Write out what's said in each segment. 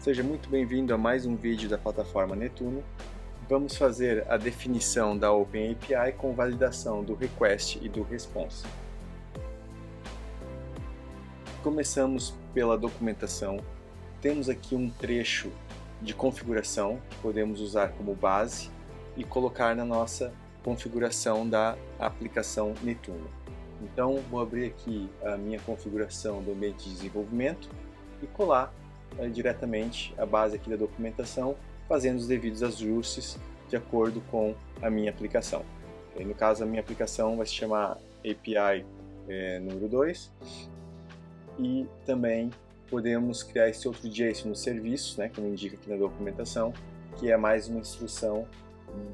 seja muito bem-vindo a mais um vídeo da plataforma Netuno. Vamos fazer a definição da OpenAPI com validação do request e do response. Começamos pela documentação. Temos aqui um trecho de configuração que podemos usar como base e colocar na nossa configuração da aplicação Netuno. Então, vou abrir aqui a minha configuração do ambiente de desenvolvimento e colar diretamente a base aqui da documentação, fazendo os devidos ajustes de acordo com a minha aplicação. No caso, a minha aplicação vai se chamar API número 2 e também podemos criar esse outro JSON no serviço, como indica aqui na documentação, que é mais uma instrução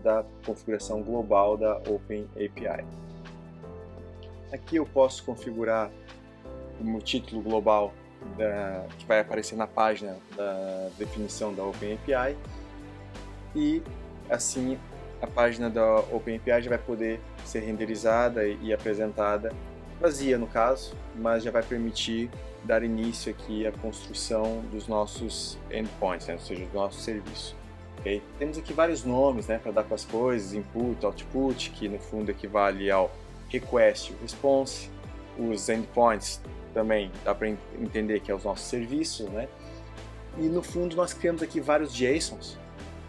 da configuração global da OpenAPI. Aqui eu posso configurar o meu título global que vai aparecer na página da definição da OpenAPI e assim a página da OpenAPI já vai poder ser renderizada e apresentada vazia no caso, mas já vai permitir dar início aqui à construção dos nossos endpoints, ou seja, do nosso serviço. Okay? Temos aqui vários nomes para dar com as coisas, input, output, que no fundo equivale ao request e response. Os endpoints também dá para entender que é os nossos serviços, E no fundo nós criamos aqui vários JSONs,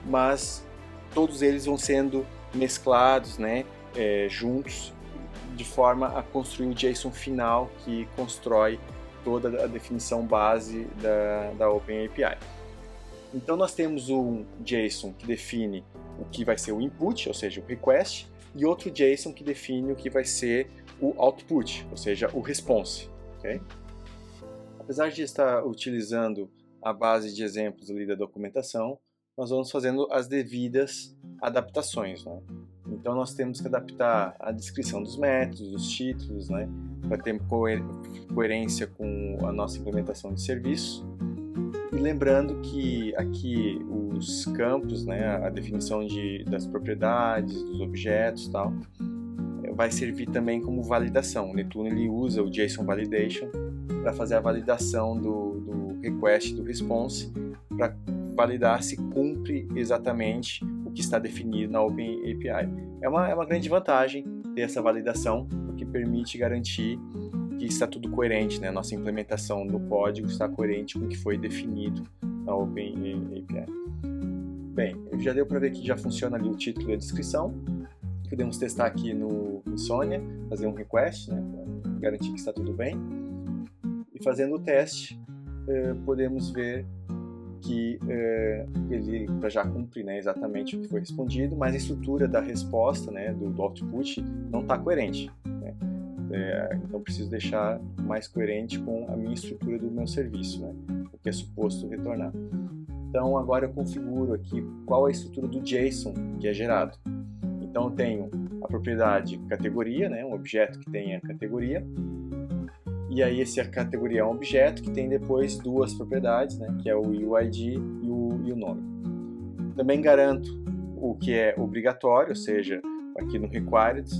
mas todos eles vão sendo mesclados, juntos, de forma a construir o JSON final que constrói toda a definição base da OpenAPI. Então nós temos um JSON que define o que vai ser o input, ou seja, o request, e outro JSON que define o que vai ser o output, ou seja, o response. Okay? Apesar de estar utilizando a base de exemplos ali da documentação, nós vamos fazendo as devidas adaptações. Então nós temos que adaptar a descrição dos métodos, os títulos, para ter coerência com a nossa implementação de serviço. E lembrando que aqui os campos, a definição das propriedades, dos objetos, tal, vai servir também como validação. O Netuno ele usa o JSON Validation para fazer a validação do request e do response, para validar se cumpre exatamente o que está definido na OpenAPI. É uma grande vantagem ter essa validação, porque permite garantir que está tudo coerente, nossa implementação do código está coerente com o que foi definido na OpenAPI. Bem, já deu para ver que já funciona ali o título e a descrição. Podemos testar aqui no Insomnia, fazer um request, para garantir que está tudo bem. E fazendo o teste, podemos ver que ele já cumpre exatamente o que foi respondido, mas a estrutura da resposta, do output, não está coerente. Então preciso deixar mais coerente com a minha estrutura do meu serviço, o que é suposto retornar. Então agora eu configuro aqui qual é a estrutura do JSON que é gerado. Então eu tenho a propriedade categoria, um objeto que tem a categoria, e aí essa categoria é um objeto que tem depois duas propriedades, que é o UID e o nome. Também garanto o que é obrigatório, ou seja, aqui no required,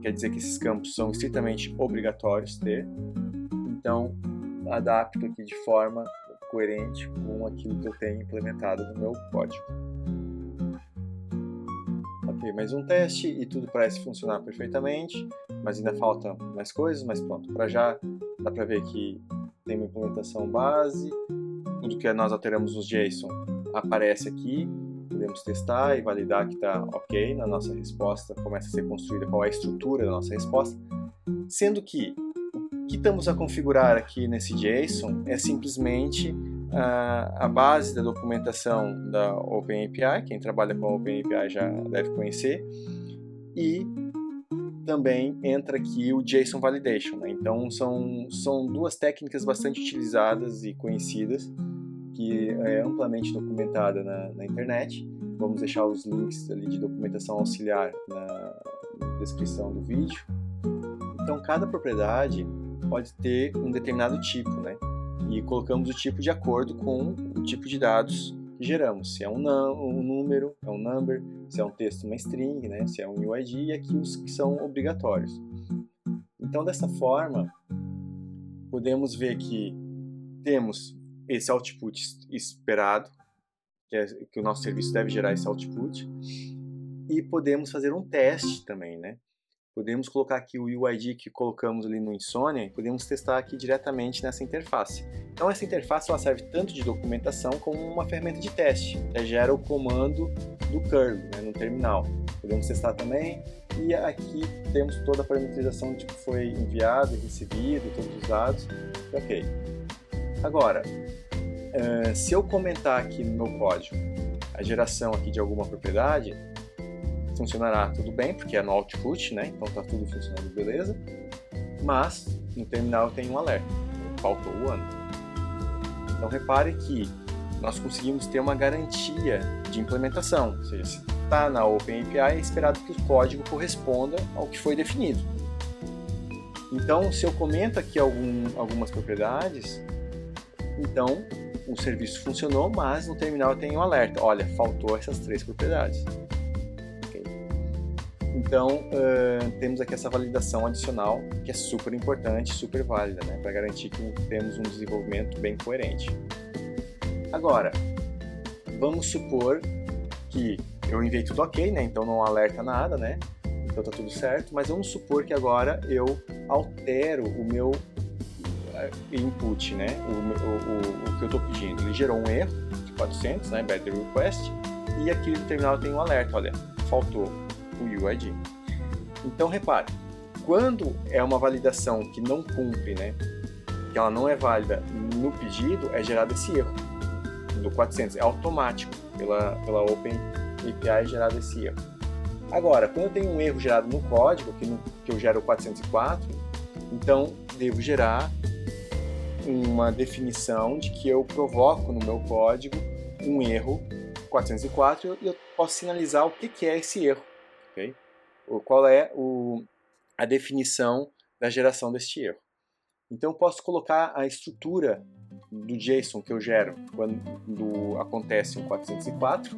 quer dizer que esses campos são estritamente obrigatórios ter, então adapto aqui de forma coerente com aquilo que eu tenho implementado no meu código. Ok, mais um teste e tudo parece funcionar perfeitamente, mas ainda falta mais coisas, mas pronto, para já dá para ver que tem uma implementação base, tudo que nós alteramos nos JSON aparece aqui, podemos testar e validar que está ok, na nossa resposta começa a ser construída qual é a estrutura da nossa resposta, sendo que o que estamos a configurar aqui nesse JSON é simplesmente a base da documentação da OpenAPI, quem trabalha com a OpenAPI já deve conhecer, e também entra aqui o JSON Validation. Então são duas técnicas bastante utilizadas e conhecidas, que é amplamente documentada na internet. Vamos deixar os links ali de documentação auxiliar na descrição do vídeo. Então cada propriedade pode ter um determinado tipo, e colocamos o tipo de acordo com o tipo de dados que geramos. Se é um número, é um number, se é um texto, uma string, se é um UID, e aqui os que são obrigatórios. Então, dessa forma, podemos ver que temos esse output esperado, que o nosso serviço deve gerar esse output, e podemos fazer um teste também, né? Podemos colocar aqui o UID que colocamos ali no Insomnia, podemos testar aqui diretamente nessa interface. Então essa interface ela serve tanto de documentação como uma ferramenta de teste. Ela gera o comando do curl, né, no terminal. Podemos testar também. E aqui temos toda a parametrização de que foi enviado e recebido, todos os dados. Ok. Agora, se eu comentar aqui no meu código a geração aqui de alguma propriedade, funcionará tudo bem, porque é no output, né? Então está tudo funcionando beleza. Mas no terminal tem um alerta, faltou o ano. Então repare que nós conseguimos ter uma garantia de implementação, ou seja, se está na OpenAPI, é esperado que o código corresponda ao que foi definido. Então, se eu comento aqui algumas propriedades, então o serviço funcionou, mas no terminal tem um alerta. Olha, faltou essas 3 propriedades. Então, temos aqui essa validação adicional, que é super importante, super válida, né, para garantir que temos um desenvolvimento bem coerente. Agora, vamos supor que eu enviei tudo ok, né, então não alerta nada, né, então está tudo certo, mas vamos supor que agora eu altero o meu input, né, o que eu estou pedindo. Ele gerou um erro de 400, né, bad request, e aqui no terminal tem um alerta, olha, faltou o UID. Então repare, quando é uma validação que não cumpre, né, que ela não é válida no pedido, é gerado esse erro do 400, é automático, pela OpenAPI é gerado esse erro. Agora, quando eu tenho um erro gerado no código, que eu gero o 404, então devo gerar uma definição de que eu provoco no meu código um erro 404 e eu posso sinalizar o que é esse erro. Okay? Qual é a definição da geração deste erro. Então eu posso colocar a estrutura do JSON que eu gero quando acontece um 404.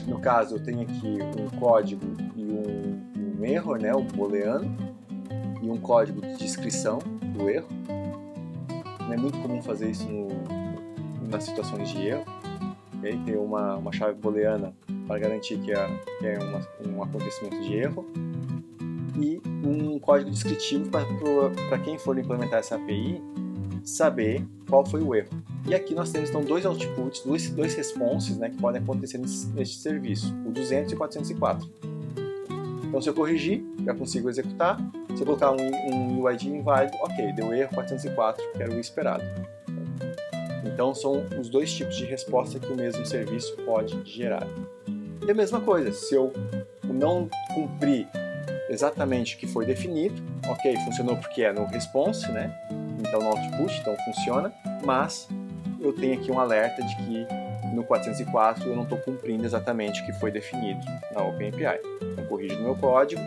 No caso, eu tenho aqui um código e um erro, né, o booleano, e um código de descrição do erro. Não é muito comum fazer isso nas situações de erro. Okay? Tem uma chave booleana para garantir que é um acontecimento de erro, e um código descritivo para quem for implementar essa API saber qual foi o erro. E aqui nós temos então 2 outputs, dois responses, né, que podem acontecer neste serviço, o 200 e o 404. Então se eu corrigir, já consigo executar. Se eu colocar um UID inválido, ok, deu erro 404, que era o esperado. Então são os 2 tipos de resposta que o mesmo serviço pode gerar. E a mesma coisa, se eu não cumprir exatamente o que foi definido, ok, funcionou porque é no response, né? Então no output, então funciona, mas eu tenho aqui um alerta de que no 404 eu não estou cumprindo exatamente o que foi definido na OpenAPI. Então corrijo no meu código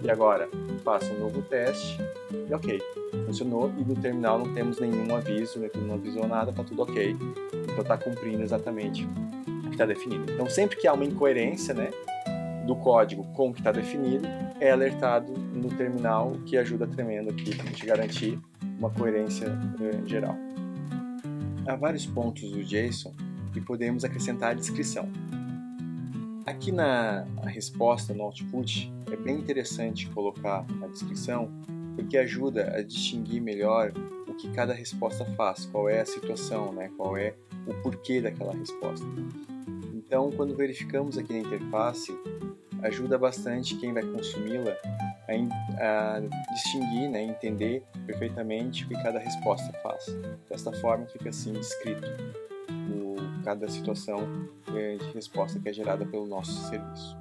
e agora faço um novo teste e ok, funcionou, e no terminal não temos nenhum aviso, né? Não avisou nada, está tudo ok, então está cumprindo exatamente o que está definido. Então sempre que há uma incoerência, né, do código com o que está definido, é alertado no terminal, o que ajuda tremendo aqui para a gente garantir uma coerência geral. Há vários pontos do JSON e podemos acrescentar a descrição. Aqui na resposta, no output, é bem interessante colocar a descrição, porque ajuda a distinguir melhor o que cada resposta faz, qual é a situação, né? Qual é o porquê daquela resposta. Então, quando verificamos aqui na interface, ajuda bastante quem vai consumi-la a distinguir, né, entender perfeitamente o que cada resposta faz. Desta forma fica assim descrito cada situação de resposta que é gerada pelo nosso serviço.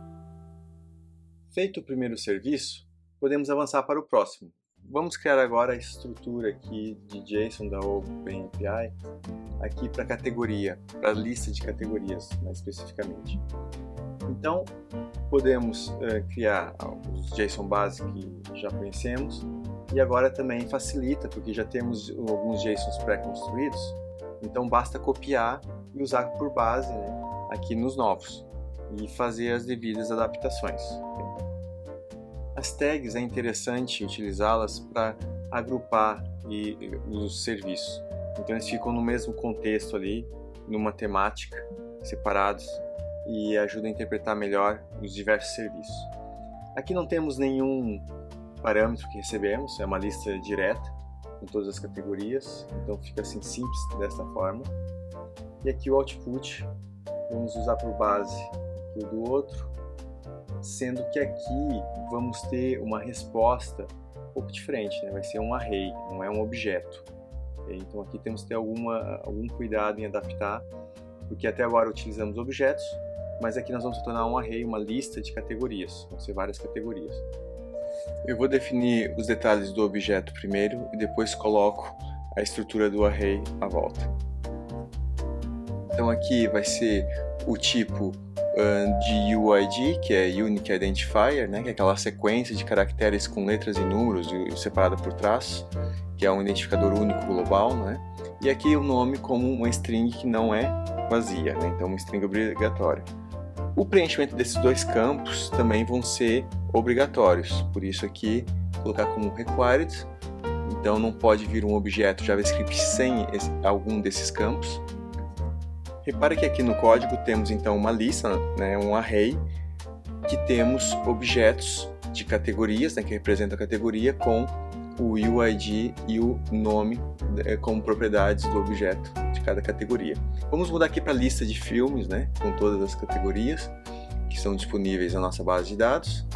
Feito o primeiro serviço, podemos avançar para o próximo. Vamos criar agora a estrutura aqui de JSON da OpenAPI aqui para categoria, para a lista de categorias, mais especificamente. Então, podemos criar os JSON base que já conhecemos, e agora também facilita, porque já temos alguns JSONs pré-construídos, então basta copiar e usar por base, né, aqui nos novos, e fazer as devidas adaptações. As tags é interessante utilizá-las para agrupar os serviços. Então eles ficam no mesmo contexto ali, numa temática, separados, e ajudam a interpretar melhor os diversos serviços. Aqui não temos nenhum parâmetro que recebemos, é uma lista direta com todas as categorias, então fica assim simples desta forma. E aqui o output, vamos usar por base o do outro, sendo que aqui vamos ter uma resposta um pouco diferente, né? Vai ser um array, não é um objeto. Então aqui temos que ter algum cuidado em adaptar, porque até agora utilizamos objetos, mas aqui nós vamos tornar um array, uma lista de categorias, vão ser várias categorias. Eu vou definir os detalhes do objeto primeiro e depois coloco a estrutura do array à volta. Então aqui vai ser o tipo de UID, que é Unique Identifier, né, que é aquela sequência de caracteres com letras e números e separada por traços, que é um identificador único global, né? E aqui o nome como uma string que não é vazia, né? Então uma string obrigatória. O preenchimento desses dois campos também vão ser obrigatórios, por isso aqui colocar como required, então não pode vir um objeto JavaScript sem algum desses campos. Repare que aqui no código temos então uma lista, né, um array, que temos objetos de categorias, né, que representam a categoria, com o UID e o nome como propriedades do objeto de cada categoria. Vamos mudar aqui para a lista de filmes, né, com todas as categorias que são disponíveis na nossa base de dados,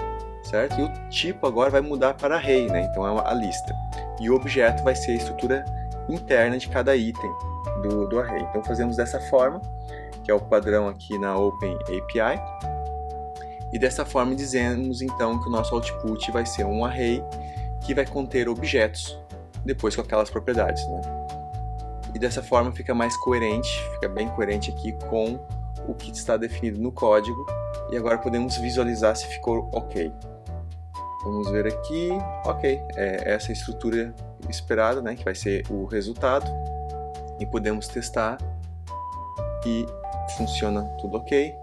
certo? E o tipo agora vai mudar para array, né, então é a lista. E o objeto vai ser a estrutura interna de cada item do array. Então fazemos dessa forma, que é o padrão aqui na Open API, e dessa forma dizemos então que o nosso output vai ser um array que vai conter objetos, depois com aquelas propriedades, né? E dessa forma fica mais coerente, fica bem coerente aqui com o que está definido no código, e agora podemos visualizar se ficou ok. Vamos ver aqui, ok, é essa estrutura esperada, né, que vai ser o resultado, e podemos testar e funciona tudo ok.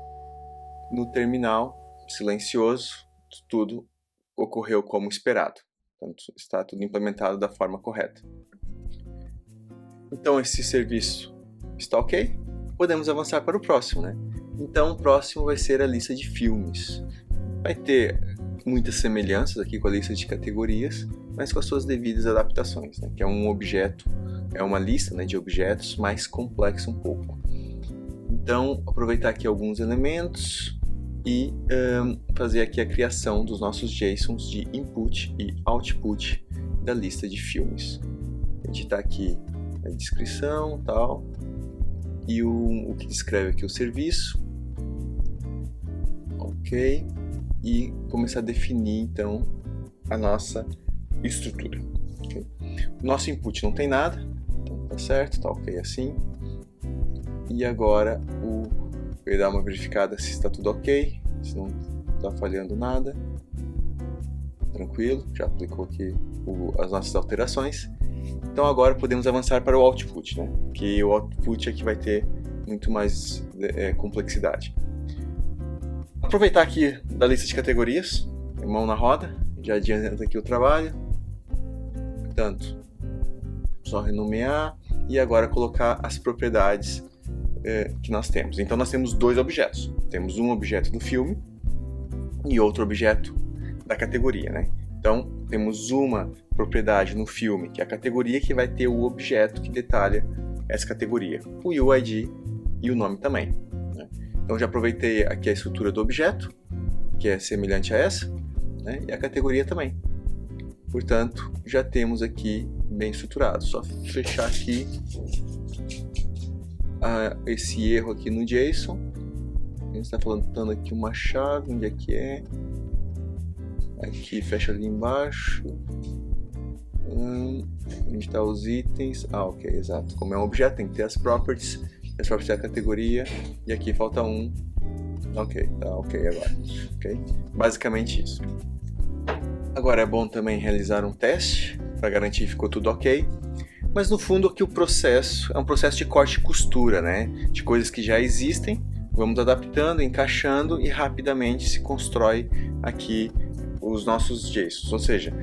No terminal, silencioso, tudo ocorreu como esperado. Então, está tudo implementado da forma correta. Então esse serviço está ok, podemos avançar para o próximo, né? Então o próximo vai ser a lista de filmes. Vai ter muitas semelhanças aqui com a lista de categorias, mas com as suas devidas adaptações, né? Que é um objeto, é uma lista, né, de objetos mais complexa um pouco. Então aproveitar aqui alguns elementos e fazer aqui a criação dos nossos JSONs de input e output da lista de filmes. Editar aqui a descrição, tal, e o que descreve aqui o serviço, ok, e começar a definir então a nossa estrutura. Okay. O nosso input não tem nada, então tá certo, tá ok assim. E agora eu vou dar uma verificada se está tudo ok, se não está falhando nada. Tranquilo, já aplicou aqui as nossas alterações. Então agora podemos avançar para o output, né? Que o output aqui vai ter muito mais complexidade. Aproveitar aqui da lista de categorias, mão na roda, já adianta aqui o trabalho. Portanto, só renomear e agora colocar as propriedades que nós temos. Então nós temos dois objetos. Temos um objeto do filme e outro objeto da categoria, né? Então temos uma propriedade no filme, que é a categoria, que vai ter o objeto que detalha essa categoria, o UID e o nome também, né? Então já aproveitei aqui a estrutura do objeto, que é semelhante a essa, né? E a categoria também. Portanto, já temos aqui bem estruturado. Só fechar aqui esse erro aqui no JSON. A gente está falando aqui uma chave, onde é que é? Aqui, fecha ali embaixo. Onde está os itens? Ok, exato. Como é um objeto, tem que ter as properties da categoria. E aqui falta um. Ok, tá ok agora. Okay? Basicamente isso. Agora é bom também realizar um teste para garantir que ficou tudo ok. Mas no fundo aqui o processo é um processo de corte e costura, né? De coisas que já existem, vamos adaptando, encaixando e rapidamente se constrói aqui os nossos JSONs. Ou seja,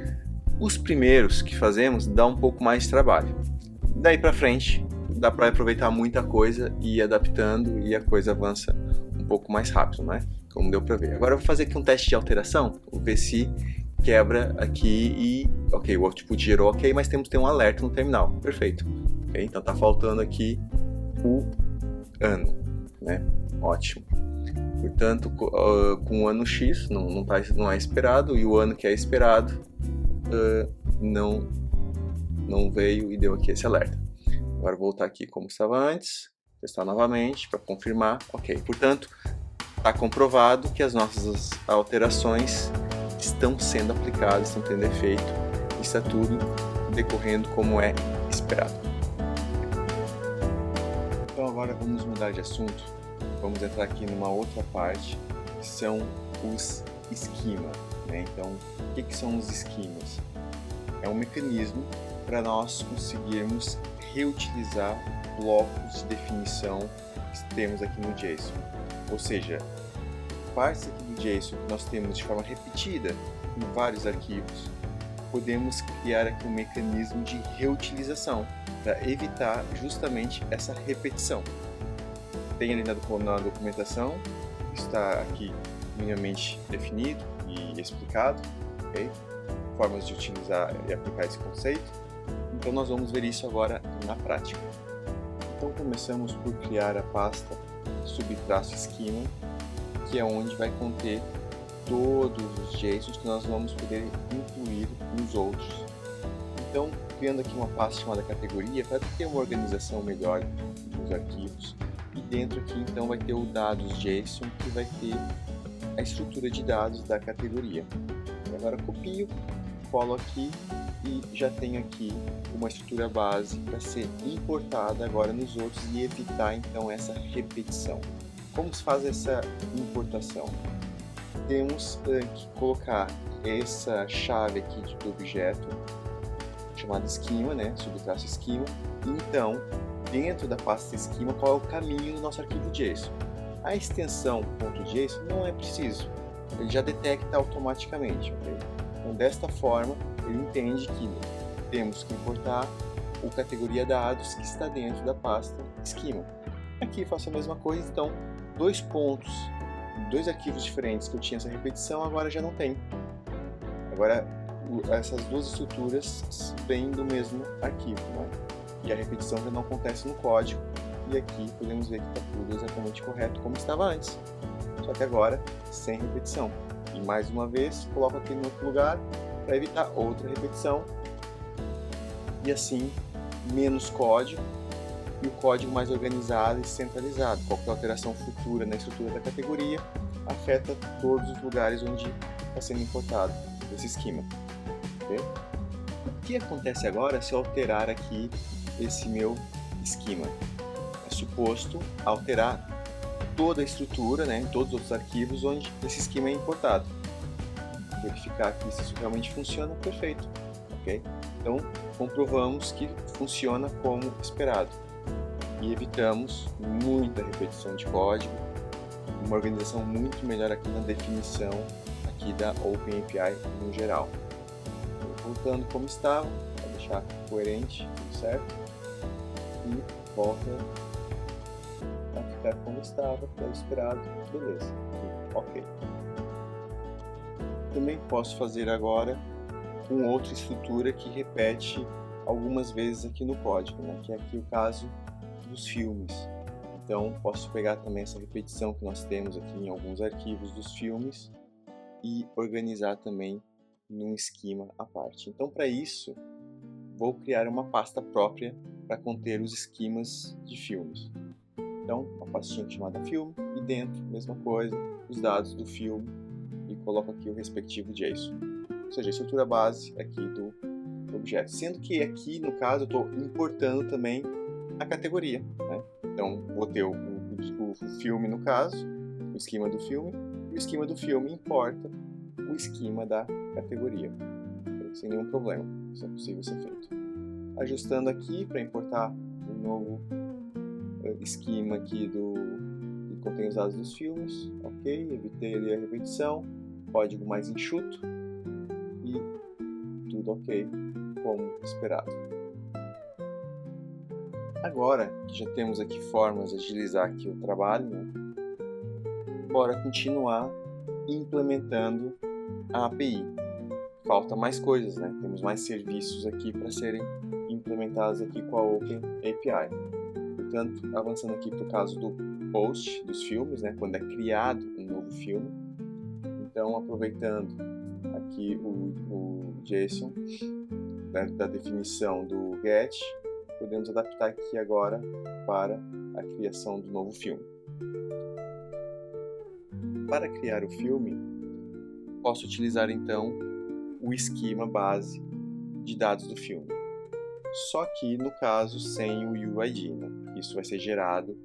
os primeiros que fazemos dá um pouco mais de trabalho. Daí para frente, dá para aproveitar muita coisa e ir adaptando e a coisa avança um pouco mais rápido, né? Como deu para ver. Agora eu vou fazer aqui um teste de alteração, vou ver se quebra aqui e... Ok, o output gerou ok, mas temos que ter um alerta no terminal. Perfeito. Okay? Então tá faltando aqui o ano, né? Ótimo. Portanto, com o ano X não é esperado e o ano que é esperado não veio e deu aqui esse alerta. Agora vou voltar aqui como estava antes, testar novamente para confirmar. Ok, portanto, está comprovado que as nossas alterações estão sendo aplicadas, estão tendo efeito, está tudo decorrendo como é esperado. Então agora vamos mudar de assunto, vamos entrar aqui numa outra parte, que são os esquemas, né? Então, o que são os esquemas? É um mecanismo para nós conseguirmos reutilizar blocos de definição que temos aqui no JSON. Ou seja, partes aqui do JSON que nós temos de forma repetida em vários arquivos, podemos criar aqui um mecanismo de reutilização para evitar justamente essa repetição. Tem ali na documentação, está aqui minimamente definido e explicado, okay? Formas de utilizar e aplicar esse conceito. Então nós vamos ver isso agora na prática. Então começamos por criar a pasta _schema, que é onde vai conter todos os JSONs que nós vamos poder incluir nos outros. Então, criando aqui uma pasta chamada categoria para ter uma organização melhor dos arquivos. E dentro aqui então vai ter o dados JSON, que vai ter a estrutura de dados da categoria. E agora copio, colo aqui e já tenho aqui uma estrutura base para ser importada agora nos outros e evitar então essa repetição. Como se faz essa importação? Temos que colocar essa chave aqui do objeto chamada esquema, né? _schema. Então, dentro da pasta esquema, qual é o caminho do nosso arquivo JSON? A extensão .json não é preciso, ele já detecta automaticamente. Okay? Então, desta forma, ele entende que temos que importar o categoria dados que está dentro da pasta esquema. Aqui faço a mesma coisa, então, dois arquivos diferentes que eu tinha essa repetição, agora já não tem. Agora, essas duas estruturas vêm do mesmo arquivo, né? E a repetição já não acontece no código, e aqui podemos ver que está tudo exatamente correto como estava antes, só que agora sem repetição. E mais uma vez, coloco aqui no outro lugar para evitar outra repetição, e assim menos código, e o código mais organizado e centralizado. Qualquer alteração futura na estrutura da categoria afeta todos os lugares onde está sendo importado esse esquema. Okay? O que acontece agora se eu alterar aqui esse meu esquema? É suposto alterar toda a estrutura, né, em todos os outros arquivos onde esse esquema é importado. Verificar aqui se isso realmente funciona, perfeito. Okay? Então, comprovamos que funciona como esperado. E evitamos muita repetição de código, uma organização muito melhor aqui na definição aqui da OpenAPI no geral. Voltando como estava, para deixar coerente, tudo certo, e volta a ficar como estava, que era esperado, beleza, ok. Também posso fazer agora com outra estrutura que repete algumas vezes aqui no código, né? Que é aqui o caso dos filmes. Então posso pegar também essa repetição que nós temos aqui em alguns arquivos dos filmes e organizar também num esquema à parte. Então para isso vou criar uma pasta própria para conter os esquemas de filmes. Então uma pastinha chamada filme e dentro, mesma coisa, os dados do filme e coloco aqui o respectivo JSON. Ou seja, a estrutura base aqui do objeto. Sendo que aqui no caso eu estou importando também a categoria, né? Então vou ter o filme no caso, o esquema do filme, e o esquema do filme importa o esquema da categoria, sem nenhum problema, isso é possível ser feito. Ajustando aqui para importar um novo esquema aqui que contém os dados dos filmes, ok, evitei ali a repetição, código mais enxuto e tudo ok, como esperado. Agora que já temos aqui formas de agilizar aqui o trabalho, né? Bora continuar implementando a API. Falta mais coisas, né? Temos mais serviços aqui para serem implementados aqui com a OpenAPI. Portanto, avançando aqui para o caso do post dos filmes, né? Quando é criado um novo filme. Então, aproveitando aqui o JSON da definição do get, podemos adaptar aqui agora para a criação do novo filme. Para criar o filme, posso utilizar então o esquema base de dados do filme. Só que, no caso, sem o UID, né? Isso vai ser gerado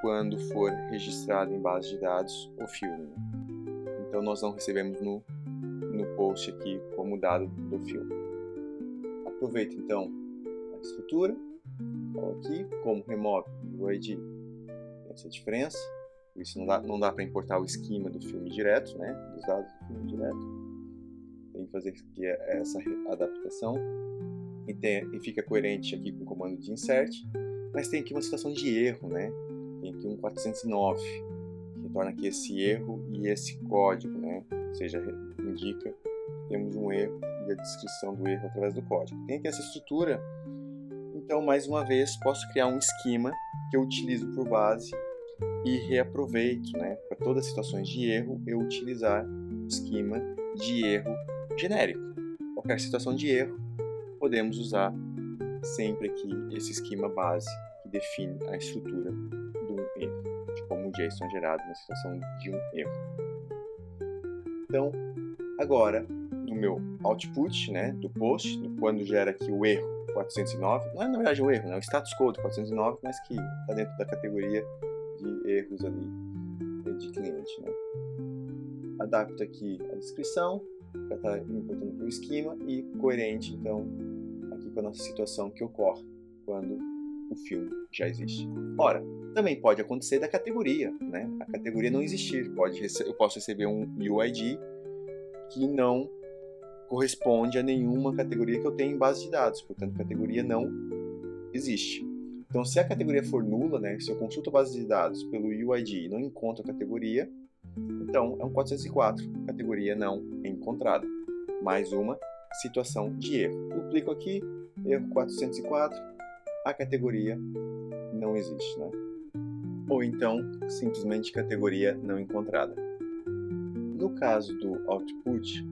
quando for registrado em base de dados o filme. Né? Então, nós não recebemos no post aqui como dado do filme. Aproveito, então, a estrutura. Falo aqui, como remove o UID. Tem essa diferença. Por isso, não dá para importar o esquema do filme direto, né? Dos dados do filme direto. Tem que fazer aqui essa adaptação. E fica coerente aqui com o comando de insert. Mas tem aqui uma situação de erro, né? Tem aqui um 409, que retorna aqui esse erro e esse código, né? Ou seja, indica que temos um erro e a descrição do erro através do código. Tem aqui essa estrutura. Então, mais uma vez, posso criar um esquema que eu utilizo por base e reaproveito, né? Para todas as situações de erro, eu utilizar o esquema de erro genérico. Qualquer situação de erro, podemos usar sempre aqui esse esquema base que define a estrutura de um erro, de como o JSON é gerado na situação de um erro. Então, agora, no meu output, né, do post, quando gera aqui o erro 409, não é na verdade o erro, né, o status code 409, mas que está dentro da categoria de erros ali de cliente. Né. Adapto aqui a descrição, para estar importando para o esquema e coerente, então, aqui com a nossa situação que ocorre quando o filme já existe. Ora, também pode acontecer da categoria, né? A categoria não existir. Eu posso receber um UID que não corresponde a nenhuma categoria que eu tenho em base de dados, portanto, a categoria não existe. Então, se a categoria for nula, né, se eu consulto a base de dados pelo UID e não encontro a categoria, então é um 404, categoria não encontrada. Mais uma situação de erro. Duplico aqui, erro 404, a categoria não existe, né? Ou então, simplesmente categoria não encontrada. No caso do output,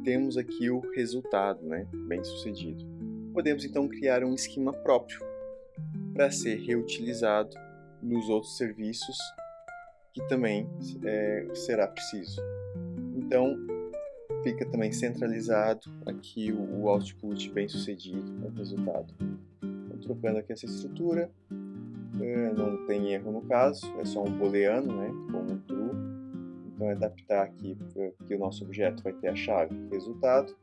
temos aqui o resultado, né? Bem sucedido. Podemos então criar um esquema próprio para ser reutilizado nos outros serviços que também será preciso. Então, fica também centralizado aqui o output bem sucedido, o resultado. Então, trocando aqui essa estrutura, não tem erro no caso, é só um booleano, né, como true. Então, adaptar aqui que o nosso objeto vai ter a chave resultado,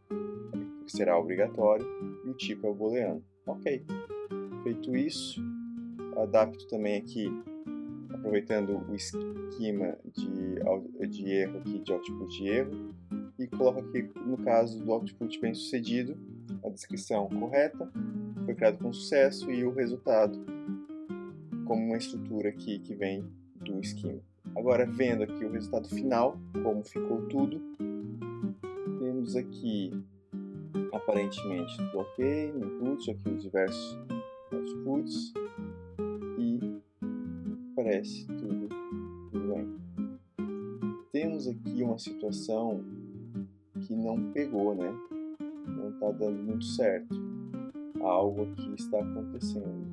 que será obrigatório, e o tipo é o booleano. Ok. Feito isso, adapto também aqui, aproveitando o esquema de erro aqui, de output de erro, e coloco aqui, no caso do output bem sucedido, a descrição correta, foi criado com sucesso, e o resultado como uma estrutura aqui que vem do esquema. Agora, vendo aqui o resultado final, como ficou tudo, temos aqui aparentemente tudo ok, no input, aqui os diversos outputs, e parece tudo bem. Temos aqui uma situação que não pegou, né? Não está dando muito certo. Algo aqui está acontecendo.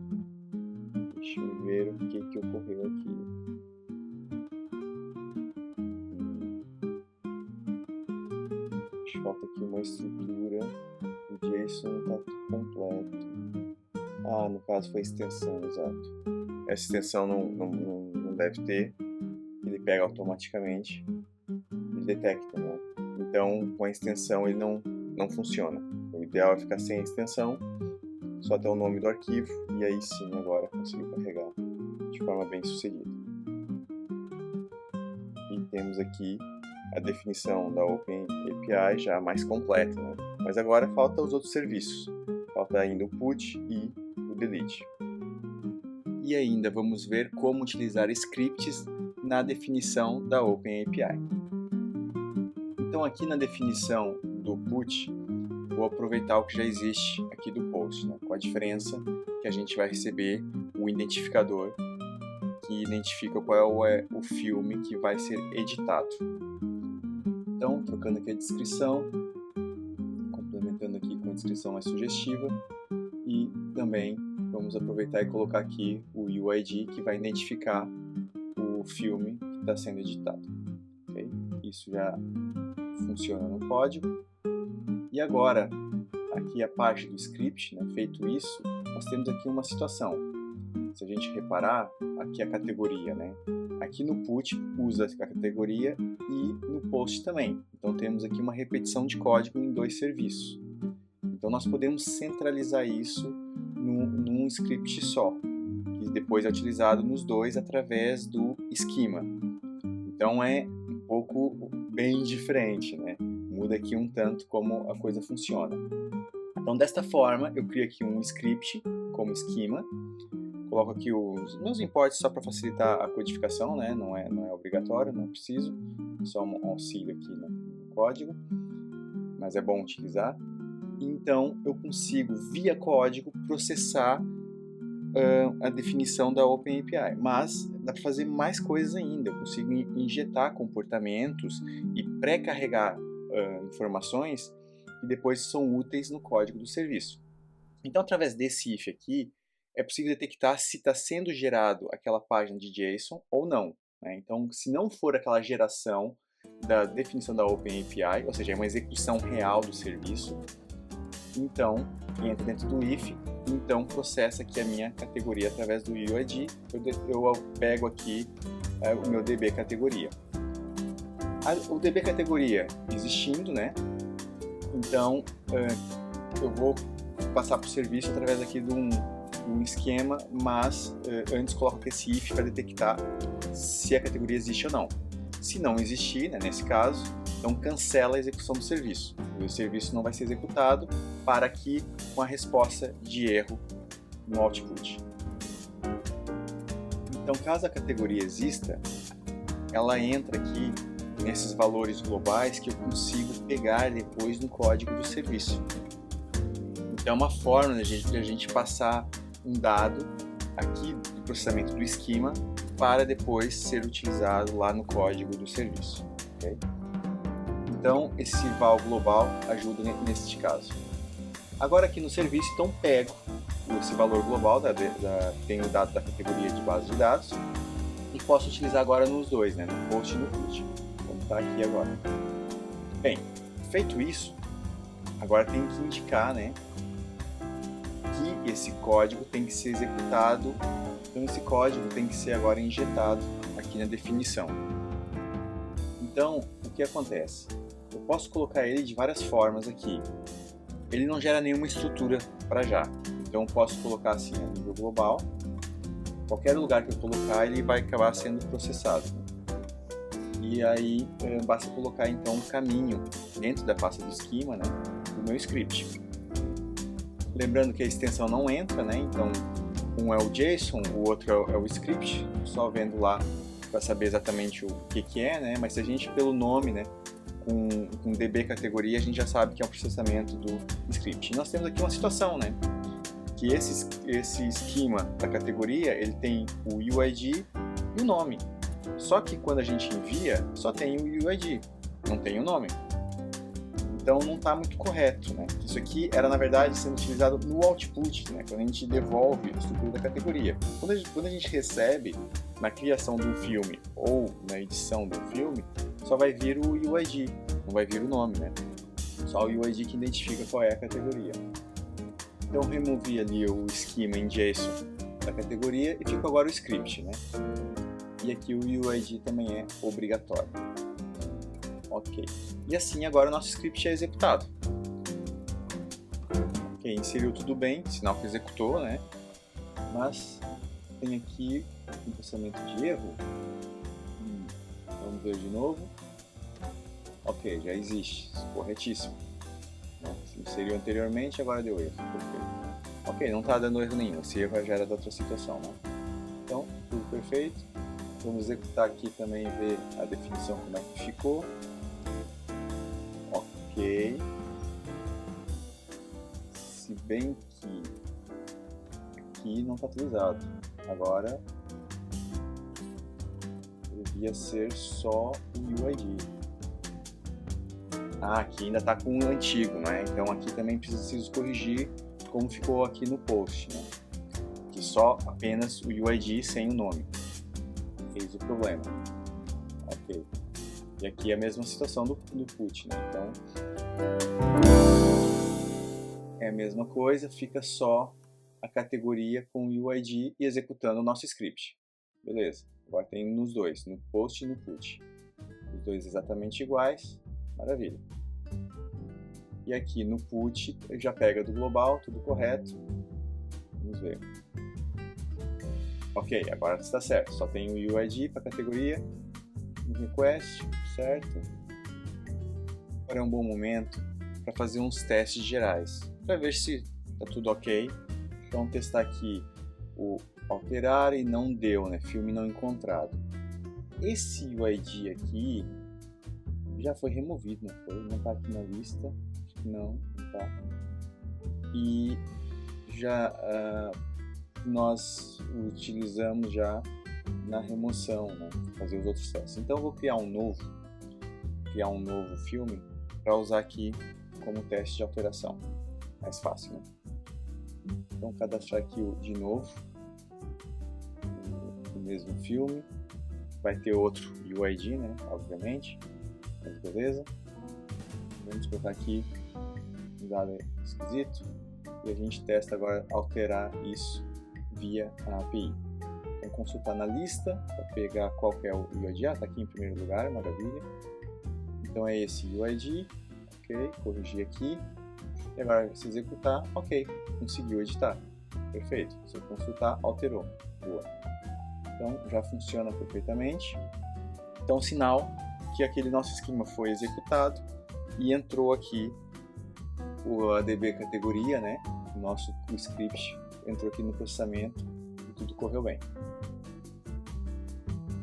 Deixa eu ver o que ocorreu aqui. Falta aqui uma estrutura. O JSON não está completo. Ah, no caso foi a extensão, exato. Essa extensão não deve ter. Ele pega automaticamente. Ele detecta, né? Então, com a extensão ele não funciona. O ideal é ficar sem a extensão, só ter o nome do arquivo, e aí sim, agora consigo carregar de forma bem sucedida. E temos aqui a definição da OpenAPI já mais completa, né? Mas agora falta os outros serviços. Falta ainda o put e o delete. e ainda vamos ver como utilizar scripts na definição da OpenAPI. Então aqui na definição do put, vou aproveitar o que já existe aqui do post, né? Com a diferença que a gente vai receber o identificador que identifica qual é o filme que vai ser editado. Então, trocando aqui a descrição, complementando aqui com a descrição mais sugestiva, e também vamos aproveitar e colocar aqui o UID que vai identificar o filme que está sendo editado. Okay? Isso já funciona no código. E agora, aqui a parte do script, né? Feito isso, nós temos aqui uma situação. Se a gente reparar, aqui a categoria, né? Aqui no put usa a categoria e no post também. Então temos aqui uma repetição de código em dois serviços. Então nós podemos centralizar isso num script só, que depois é utilizado nos dois através do esquema. Então é um pouco bem diferente, né? Muda aqui um tanto como a coisa funciona. Então desta forma eu crio aqui um script como esquema. Coloco aqui os meus imports só para facilitar a codificação, né? Não é obrigatório, não preciso, só um auxílio aqui no código, mas é bom utilizar. Então eu consigo, via código, processar a definição da OpenAPI, mas dá para fazer mais coisas ainda. Eu consigo injetar comportamentos e pré-carregar informações que depois são úteis no código do serviço. Então, através desse if aqui, é possível detectar se está sendo gerado aquela página de JSON ou não, né? Então, se não for aquela geração da definição da OpenAPI, ou seja, é uma execução real do serviço, então entra dentro do if, então processa aqui a minha categoria através do UID, eu pego aqui o meu DB categoria. O DB categoria existindo, né? Então eu vou passar para o serviço através aqui de um esquema, mas antes coloco aqui esse if para detectar se a categoria existe ou não. Se não existir, né, nesse caso, então cancela a execução do serviço. O serviço não vai ser executado para aqui com a resposta de erro no output. Então, caso a categoria exista, ela entra aqui nesses valores globais que eu consigo pegar depois no código do serviço. Então, é uma forma de a gente passar um dado aqui do processamento do esquema para depois ser utilizado lá no código do serviço. Okay? Então, esse val global ajuda neste caso. Agora aqui no serviço, então pego esse valor global, tenho o dado da categoria de base de dados, e posso utilizar agora nos dois, né, no post e no put, como está aqui agora. Bem, feito isso, agora tem que indicar, né, que esse código tem que ser executado, então esse código tem que ser agora injetado aqui na definição. Então, o que acontece? Eu posso colocar ele de várias formas aqui. Ele não gera nenhuma estrutura para já, então eu posso colocar assim a nível global. Qualquer lugar que eu colocar, ele vai acabar sendo processado. E aí basta colocar então um caminho dentro da pasta do esquema, né, do meu script. Lembrando que a extensão não entra, né? Então um é o JSON, o outro é o script, só vendo lá para saber exatamente o que é, né? Mas se a gente pelo nome, né, com DB categoria, a gente já sabe que é um processamento do script. E nós temos aqui uma situação, né, que esse esquema da categoria, ele tem o UID e o nome. Só que quando a gente envia, só tem o UID, não tem o nome. Então não está muito correto, né? Isso aqui era, na verdade, sendo utilizado no output, né? Quando a gente devolve a estrutura da categoria. Quando a gente recebe na criação de um filme ou na edição de um filme, só vai vir o UID, não vai vir o nome, né? Só o UID que identifica qual é a categoria. Então removi ali o esquema em JSON da categoria e fica agora o script, né? E aqui o UID também é obrigatório. Ok. E assim agora o nosso script é executado. Ok, inseriu tudo bem, sinal que executou, né? Mas tem aqui um processamento de erro. Vamos ver de novo. Ok, já existe, corretíssimo. Se inseriu anteriormente, agora deu erro. Perfeito. Ok, não está dando erro nenhum, esse erro já era da outra situação, né? perfeito. Vamos executar aqui também e ver a definição como é que ficou. Ok. Se bem que aqui não está atualizado. Agora devia ser só o UID. Aqui ainda está com o antigo, né? Então aqui também preciso corrigir como ficou aqui no post, né? Que só apenas o UID sem o nome. Eis o problema. Ok. E aqui é a mesma situação do put, né? Então é a mesma coisa, fica só a categoria com o UID e executando o nosso script. Beleza. Agora tem nos dois, no post e no put. Os dois exatamente iguais. Maravilha. E aqui no put já pega do global, tudo correto. Vamos ver. Ok, agora está certo. Só tem o UID para a categoria, no request, certo? Agora é um bom momento para fazer uns testes gerais, para ver se está tudo ok. Então testar aqui o alterar e não deu, né? Filme não encontrado. Esse UID aqui já foi removido, não foi? Não está aqui na lista. Não está. E já nós utilizamos já na remoção, né? Fazer os outros testes. Então eu vou criar um novo filme para usar aqui como teste de alteração. Mais fácil, né? Então cadastrar aqui de novo o mesmo filme. Vai ter outro UID, né? Obviamente. Mas beleza. Vamos colocar aqui um dado esquisito e a gente testa agora alterar isso via a API. Então consultar na lista para pegar qual que é o UID. Está aqui em primeiro lugar, maravilha. Então é esse UID, ok, corrigir aqui. E agora se executar, ok, conseguiu editar, perfeito. Se eu consultar, alterou, boa. Então já funciona perfeitamente. Então sinal que aquele nosso esquema foi executado e entrou aqui o ADB categoria, né? O script entrou aqui no processamento e tudo correu bem.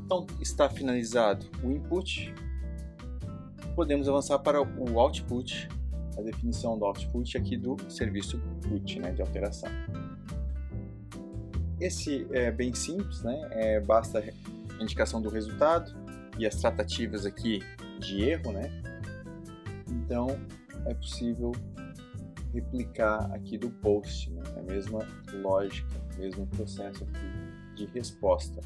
Então está finalizado o input. Podemos avançar para o output, a definição do output aqui do serviço put, né? De alteração. Esse é bem simples, né? Basta a indicação do resultado e as tratativas aqui de erro, né? Então é possível replicar aqui do post, né? A mesma lógica, o mesmo processo aqui de resposta,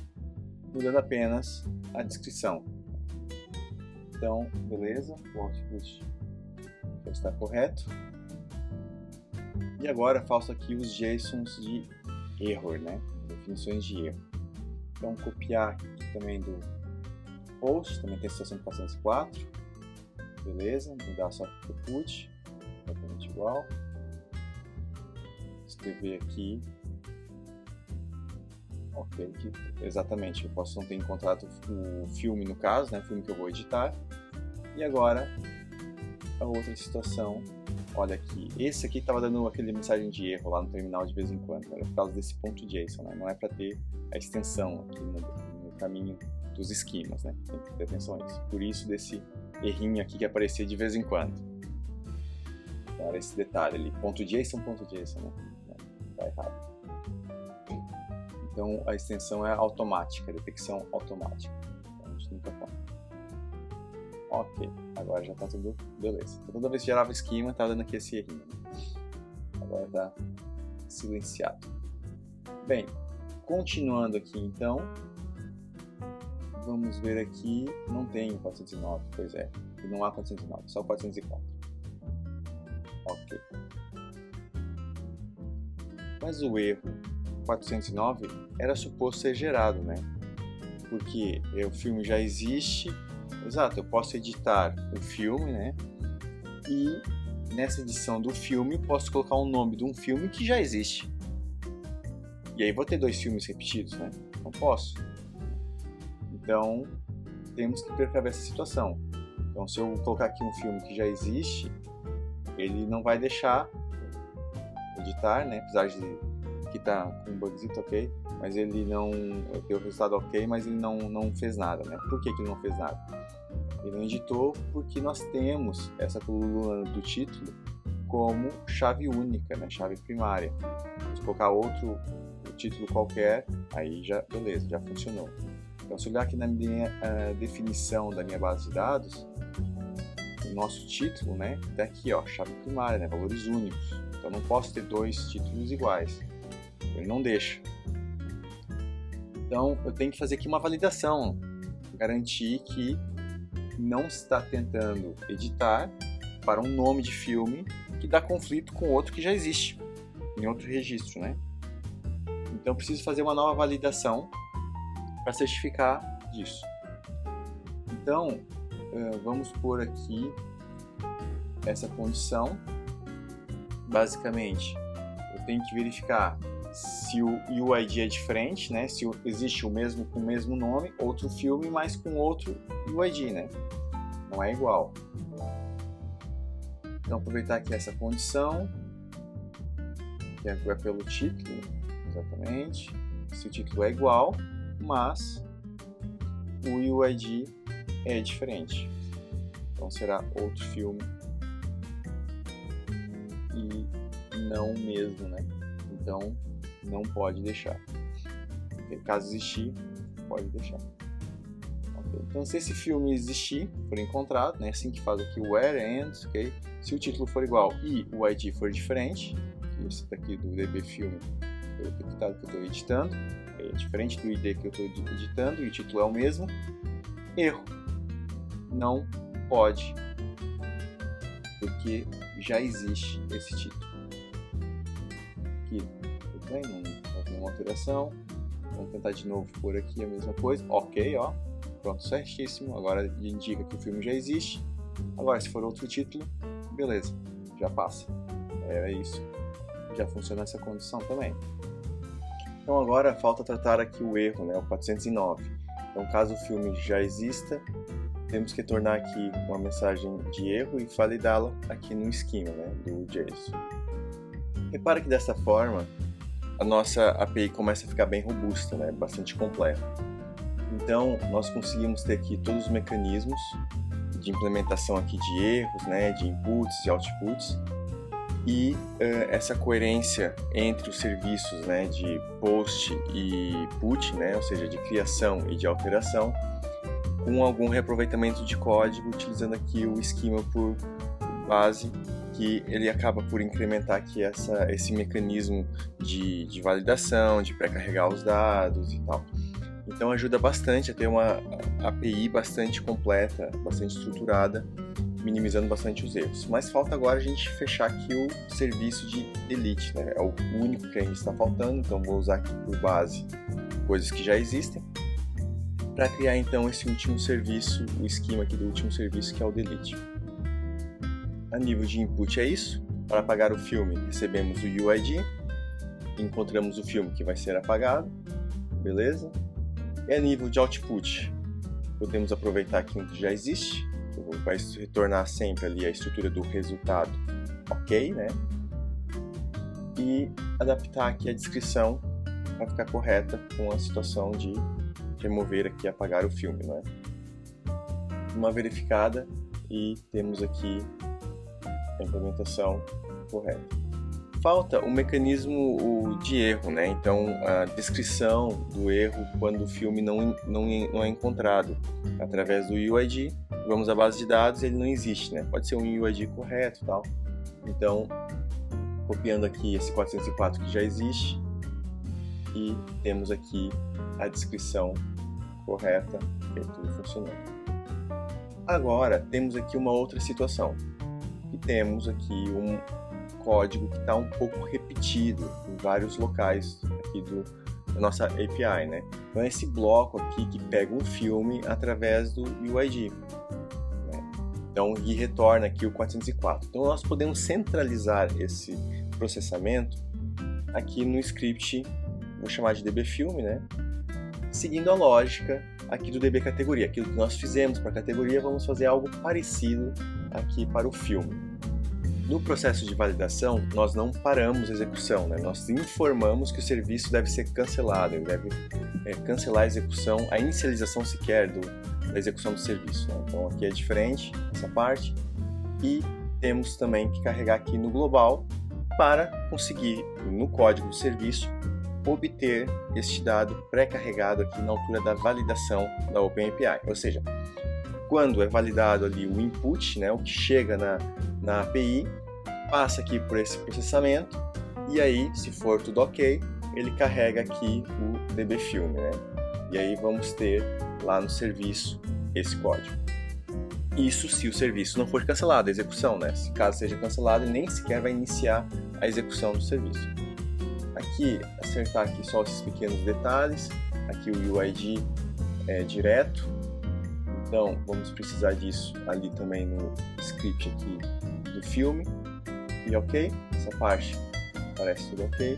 mudando apenas a descrição. Então, beleza, o output já está correto. E agora falta aqui os JSONs de error, né? Definições de erro. Então copiar aqui também do post, também tem a situação de 404. Beleza, mudar só para o put, exatamente igual. Escrever aqui. Ok, aqui, exatamente, eu posso não ter encontrado o filme no caso, né? O filme que eu vou editar. E agora, a outra situação, olha aqui, esse aqui estava dando aquele mensagem de erro lá no terminal de vez em quando, era por causa desse ponto JSON, né? Não é para ter a extensão aqui no caminho dos esquemas, né? Tem que ter atenção a isso. Por isso desse errinho aqui que aparecia de vez em quando. Então, era esse detalhe ali, ponto .json, né? Tá errado. Então a extensão é automática, a detecção automática. Então, a gente nunca põe. Ok, agora já está tudo beleza. Então, toda vez que gerava esquema, estava dando aqui esse errinho. Agora está silenciado. Bem, continuando aqui então, vamos ver aqui, não tem 409, pois é, e não há 409, só 404. Ok. Mas o erro 409 era suposto ser gerado, né? Porque o filme já existe, exato, eu posso editar o filme, né? E nessa edição do filme posso colocar o nome de um filme que já existe. E aí vou ter dois filmes repetidos, né? Não posso. Então temos que precaver essa situação. Então se eu colocar aqui um filme que já existe, ele não vai deixar editar, né? Apesar de aqui tá com um bugzito, ok, mas ele não deu o resultado ok, mas ele não fez nada, né? Por que que ele não fez nada? Ele não editou porque nós temos essa coluna do título como chave única, né? Chave primária. Se colocar outro título qualquer, aí já, beleza, já funcionou. Então, se olhar aqui na minha definição da minha base de dados, o nosso título, né, tá aqui, ó, chave primária, né, valores únicos. Então, não posso ter dois títulos iguais. Ele não deixa. Então, eu tenho que fazer aqui uma validação, garantir que não está tentando editar para um nome de filme que dá conflito com outro que já existe em outro registro, né? Então, preciso fazer uma nova validação para certificar disso. Então, vamos pôr aqui essa condição. Basicamente, eu tenho que verificar se o UID é diferente, né? Se existe o mesmo com o mesmo nome, outro filme, mas com outro UID, né? Não é igual. Então, aproveitar aqui essa condição, que é pelo título, exatamente. Se o título é igual, mas o UID é diferente. Então, será outro filme e não o mesmo, né? Então, não pode deixar. Caso existir, pode deixar. Okay. Então, se esse filme existir, for encontrado, né? Assim que faz aqui o where and, ok? Se o título for igual e o ID for diferente, esse daqui do DB Filme foi o detectado que eu estou editando, é diferente do ID que eu estou editando e o título é o mesmo, erro. Não pode, porque já existe esse título. Aqui, tudo bem, não tem nenhuma alteração. Vamos tentar de novo por aqui a mesma coisa. Ok, ó, pronto, certíssimo. Agora indica que o filme já existe. Agora, se for outro título, beleza, já passa. É isso. Já funciona essa condição também. Então agora falta tratar aqui o erro, né, o 409. Então, caso o filme já exista, temos que tornar aqui uma mensagem de erro e validá-la aqui no esquema, né, do JSON. Repara que dessa forma a nossa API começa a ficar bem robusta, né, bastante completa. Então nós conseguimos ter aqui todos os mecanismos de implementação aqui de erros, né, de inputs e outputs, e essa coerência entre os serviços, né, de post e put, né, ou seja, de criação e de alteração, com algum reaproveitamento de código, utilizando aqui o esquema por base, que ele acaba por incrementar aqui esse mecanismo de validação, de pré-carregar os dados e tal. Então ajuda bastante a ter uma API bastante completa, bastante estruturada, minimizando bastante os erros. Mas falta agora a gente fechar aqui o serviço de delete, né? É o único que ainda está faltando, então vou usar aqui por base coisas que já existem, para criar então esse último serviço, o esquema aqui do último serviço, que é o delete. A nível de input é isso. Para apagar o filme, recebemos o UID, encontramos o filme que vai ser apagado, beleza? E a nível de output, podemos aproveitar aqui um que já existe, vai retornar sempre ali a estrutura do resultado, ok, né? E adaptar aqui a descrição para ficar correta com a situação de remover aqui, apagar o filme, né? Uma verificada e temos aqui a implementação correta. Falta o mecanismo de erro, né? Então, a descrição do erro quando o filme não é encontrado. Através do UID, vamos à base de dados, ele não existe, né? Pode ser um UID correto e tal. Então, copiando aqui esse 404 que já existe, e temos aqui a descrição correta, e tudo funcionando. Agora, temos aqui uma outra situação. E temos aqui um código que está um pouco repetido em vários locais aqui da nossa API, né? Então, é esse bloco aqui que pega um filme através do UID, né? Então, e retorna aqui o 404. Então, nós podemos centralizar esse processamento aqui no script, vou chamar de dbFilm, né? Seguindo a lógica aqui do dbCategoria. Aquilo que nós fizemos para a categoria, vamos fazer algo parecido aqui para o filme. No processo de validação, nós não paramos a execução, né? Nós informamos que o serviço deve ser cancelado, ele deve cancelar a execução, a inicialização sequer da execução do serviço, né? Então aqui é diferente essa parte, e temos também que carregar aqui no global para conseguir, no código do serviço, obter este dado pré-carregado aqui na altura da validação da OpenAPI. Ou seja, quando é validado ali o input, né, o que chega na API, passa aqui por esse processamento, e aí, se for tudo ok, ele carrega aqui o dbFilm, né? E aí vamos ter lá no serviço esse código. Isso se o serviço não for cancelado, a execução, né? Se caso seja cancelado, ele nem sequer vai iniciar a execução do serviço. Aqui, acertar aqui só esses pequenos detalhes. Aqui o UID é direto, então vamos precisar disso ali também no script aqui do filme. E ok, essa parte parece tudo ok.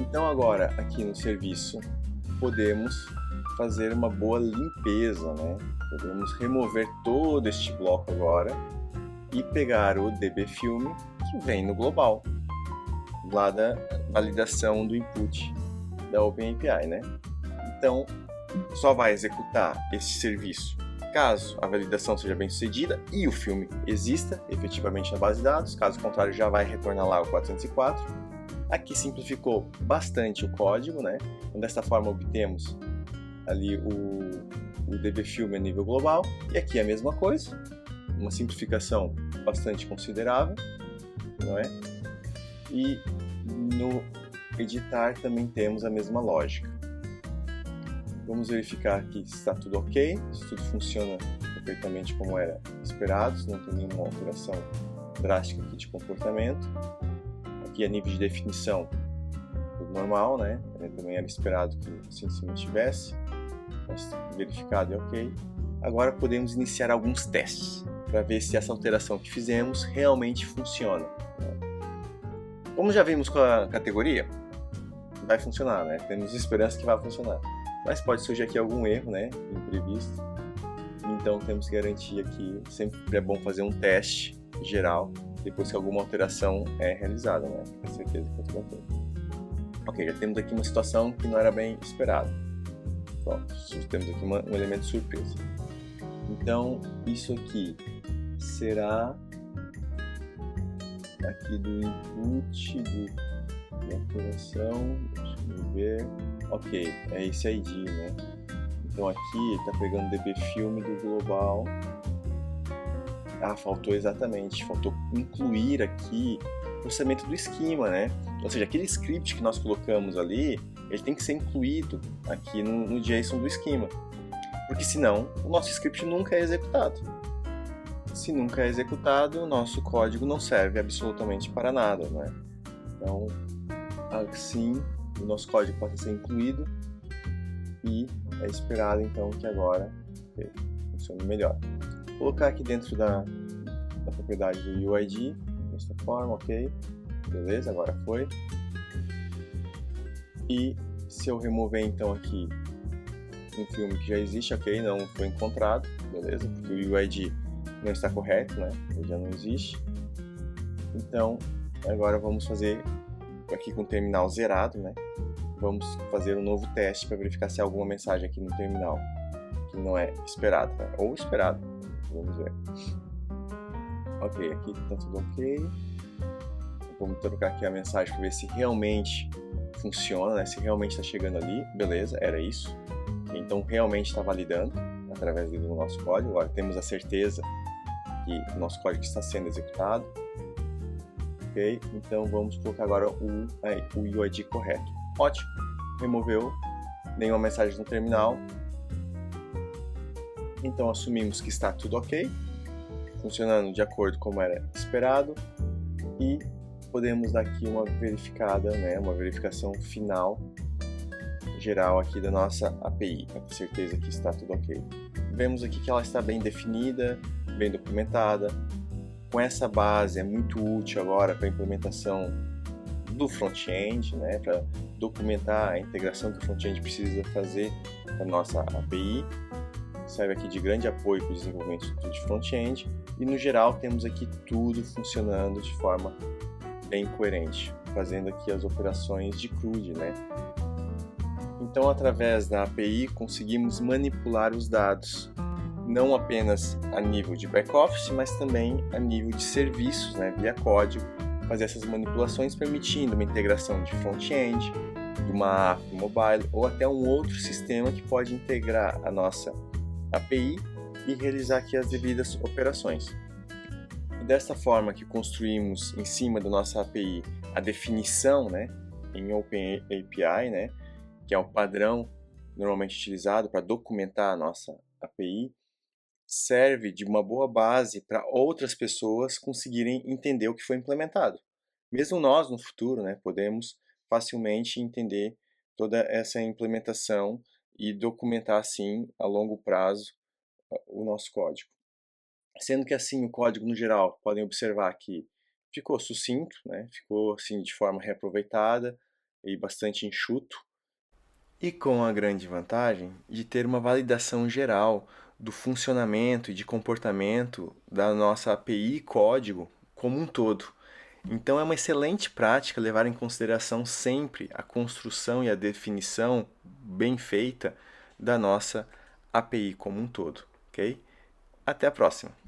Então agora aqui no serviço podemos fazer uma boa limpeza, né? Podemos remover todo este bloco agora e pegar o dbFilm que vem no global, lá da validação do input da OpenAPI, né? Então, só vai executar esse serviço caso a validação seja bem sucedida e o filme exista efetivamente na base de dados, caso contrário já vai retornar lá o 404. Aqui simplificou bastante o código, né? Então, desta forma obtemos ali o dbFilm a nível global, e aqui é a mesma coisa, uma simplificação bastante considerável, não é? E no editar também temos a mesma lógica. Vamos verificar aqui se está tudo ok, se tudo funciona perfeitamente como era esperado, se não tem nenhuma alteração drástica aqui de comportamento. Aqui a nível de definição, tudo normal, né? Também era esperado que assim se mantivesse, mas verificado e ok. Agora podemos iniciar alguns testes para ver se essa alteração que fizemos realmente funciona. Como já vimos com a categoria, vai funcionar, né? Temos esperança que vai funcionar. Mas pode surgir aqui algum erro, né? Imprevisto. Então temos que garantir aqui, sempre é bom fazer um teste geral depois que alguma alteração é realizada, né? Com certeza que está tudo ok. Ok, já temos aqui uma situação que não era bem esperada. Pronto, temos aqui um elemento de surpresa. Então, isso aqui será aqui do input da operação, deixa eu ver, ok, é esse ID, né? Então aqui ele está pegando o dbFilm do global. Faltou incluir aqui o processamento do esquema, né? Ou seja, aquele script que nós colocamos ali, ele tem que ser incluído aqui no JSON do esquema, porque senão o nosso script nunca é executado. Se nunca é executado, o nosso código não serve absolutamente para nada, né? Então, assim, o nosso código pode ser incluído e é esperado então que agora funcione melhor. Vou colocar aqui dentro da propriedade do UID, desta forma, ok, beleza, agora foi. E se eu remover então aqui um filme que já existe, ok, não foi encontrado, beleza, porque o UID não está correto, né, ele já não existe. Então, agora vamos fazer aqui com o terminal zerado, né, vamos fazer um novo teste para verificar se há alguma mensagem aqui no terminal que não é esperada, né, ou esperado, vamos ver. Ok, aqui está tudo ok. Vamos trocar aqui a mensagem para ver se realmente funciona, né? Se realmente está chegando ali. Beleza, era isso. Então realmente está validando através do nosso código. Agora temos a certeza que o nosso código está sendo executado. Ok, então vamos colocar agora o UID correto. Ótimo, removeu nenhuma mensagem no terminal. Então assumimos que está tudo ok, funcionando de acordo com como era esperado, e podemos dar aqui uma verificada, né, uma verificação final geral aqui da nossa API, para ter certeza que está tudo ok. Vemos aqui que ela está bem definida, bem documentada. Com essa base é muito útil agora para a implementação do front-end, né, para documentar a integração que o front-end precisa fazer com a nossa API. serve aqui de grande apoio para o desenvolvimento de front-end e, no geral, temos aqui tudo funcionando de forma bem coerente, fazendo aqui as operações de CRUD, né? Então, através da API, conseguimos manipular os dados, não apenas a nível de back-office, mas também a nível de serviços, né, via código, fazer essas manipulações permitindo uma integração de front-end, de uma app mobile ou até um outro sistema que pode integrar a nossa API e realizar aqui as devidas operações. E desta forma que construímos em cima da nossa API a definição, né, em OpenAPI, né, que é o padrão normalmente utilizado para documentar a nossa API, serve de uma boa base para outras pessoas conseguirem entender o que foi implementado. Mesmo nós, no futuro, né, podemos facilmente entender toda essa implementação e documentar, assim, a longo prazo, o nosso código. Sendo que, assim, o código, no geral, podem observar que ficou sucinto, né, ficou, assim, de forma reaproveitada e bastante enxuto, e com a grande vantagem de ter uma validação geral do funcionamento e de comportamento da nossa API código como um todo. Então é uma excelente prática levar em consideração sempre a construção e a definição bem feita da nossa API como um todo, ok? Até a próxima!